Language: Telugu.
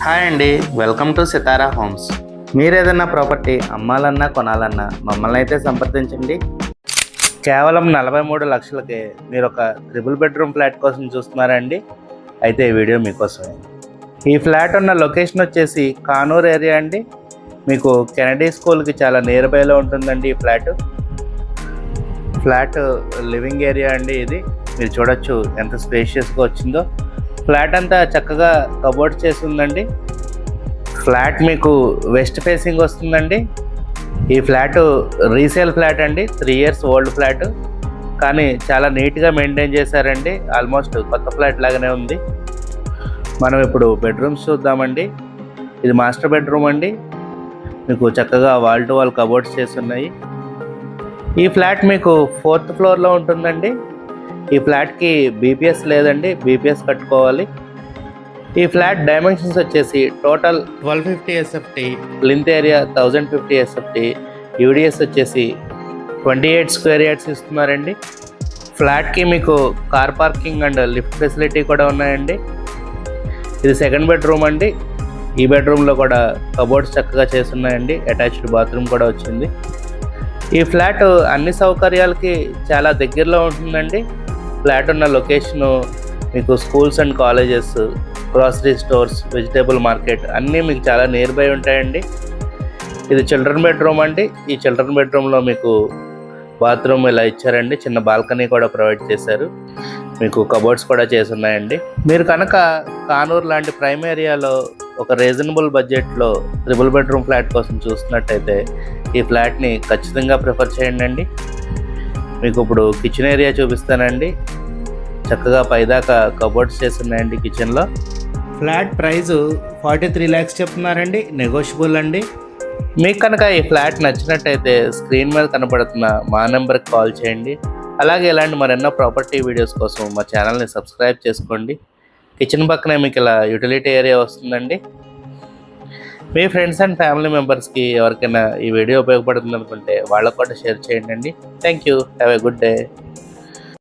హాయ్ అండి, వెల్కమ్ టు సితారా హోమ్స్. మీరు ఏదైనా ప్రాపర్టీ అమ్మాలన్నా కొనాలన్నా మమ్మల్ని అయితే సంప్రదించండి. కేవలం 43 లక్షలకే మీరు ఒక ట్రిపుల్ బెడ్రూమ్ ఫ్లాట్ కోసం చూస్తున్నారండి. అయితే ఈ వీడియో మీకోసమే. ఈ ఫ్లాట్ ఉన్న లొకేషన్ వచ్చేసి కానూర్ ఏరియా అండి. మీకు కెనడీ స్కూల్కి చాలా నియర్ బైలో ఉంటుందండి ఈ ఫ్లాట్ లివింగ్ ఏరియా అండి. ఇది మీరు చూడొచ్చు ఎంత స్పేషియస్గా వచ్చిందో. ఫ్లాట్ అంతా చక్కగా కబోర్డ్ చేసి ఉందండి. ఫ్లాట్ మీకు వెస్ట్ ఫేసింగ్ వస్తుందండి. ఈ ఫ్లాట్ రీసేల్ ఫ్లాట్ అండి, 3 years ఓల్డ్ ఫ్లాట్, కానీ చాలా నీట్గా మెయింటైన్ చేశారండి. ఆల్మోస్ట్ కొత్త ఫ్లాట్ లాగానే ఉంది. మనం ఇప్పుడు బెడ్రూమ్స్ చూద్దామండి. ఇది మాస్టర్ బెడ్రూమ్ అండి. మీకు చక్కగా వాల్ టు వాల్ కబోర్డ్స్ చేసి ఉన్నాయి. ఈ ఫ్లాట్ మీకు 4th ఫ్లోర్లో ఉంటుందండి. ఈ ఫ్లాట్కి బీపీఎస్ లేదండి, బీపీఎస్ కట్టుకోవాలి. ఈ ఫ్లాట్ డైమెన్షన్స్ వచ్చేసి total 1250 SFT, plinth area 1050 SFT, UDS వచ్చేసి 28 స్క్వేర్ యార్డ్స్ ఇస్తున్నారండి. ఫ్లాట్కి మీకు car parking and lift facility కూడా ఉన్నాయండి. ఇది సెకండ్ బెడ్రూమ్ అండి. ఈ బెడ్రూమ్లో కూడా కబోర్డ్స్ చక్కగా చేస్తున్నాయండి. అటాచ్డ్ బాత్రూమ్ కూడా వచ్చింది. ఈ ఫ్లాట్ అన్ని సౌకర్యాలకి చాలా దగ్గరలో ఉంటుందండి. ఫ్లాట్ ఉన్న లొకేషను మీకు schools and colleges, grocery stores, vegetable market అన్నీ మీకు చాలా నియర్ బై ఉంటాయండి. ఇది చిల్డ్రన్ బెడ్రూమ్ అండి. ఈ చిల్డ్రన్ బెడ్రూమ్లో మీకు బాత్రూమ్ ఇలా ఇచ్చారండి. చిన్న బాల్కనీ కూడా ప్రొవైడ్ చేశారు. మీకు కబోర్డ్స్ కూడా చేసి ఉన్నాయండి. మీరు కనుక కానూర్ లాంటి ప్రైమ్ ఏరియాలో ఒక రీజనబుల్ బడ్జెట్లో ట్రిపుల్ బెడ్రూమ్ ఫ్లాట్ కోసం చూస్తున్నట్టయితే ఈ ఫ్లాట్ని ఖచ్చితంగా ప్రిఫర్ చేయండి. మీకు ఇప్పుడు కిచెన్ ఏరియా చూపిస్తానండి. చక్కగా పైదాకా కబోర్డ్స్ చేసి ఉన్నాయండి కిచెన్లో. ఫ్లాట్ ప్రైజు 43 lakhs చెప్తున్నారండి, నెగోషియబుల్ అండి. మీకు కనుక ఈ ఫ్లాట్ నచ్చినట్టయితే స్క్రీన్ మీద కనపడుతున్న మా నెంబర్కి కాల్ చేయండి. అలాగే ఇలాంటి మరెన్నో ప్రాపర్టీ వీడియోస్ కోసం మా ఛానల్ని సబ్స్క్రైబ్ చేసుకోండి. కిచెన్ పక్కనే మీకు ఇలా యూటిలిటీ ఏరియా వస్తుందండి. మీ ఫ్రెండ్స్ అండ్ ఫ్యామిలీ మెంబర్స్కి ఎవరికైనా ఈ వీడియో ఉపయోగపడుతుంది అనుకుంటే వాళ్ళకు కూడా షేర్ చేయండి. Thank you. Have a good day.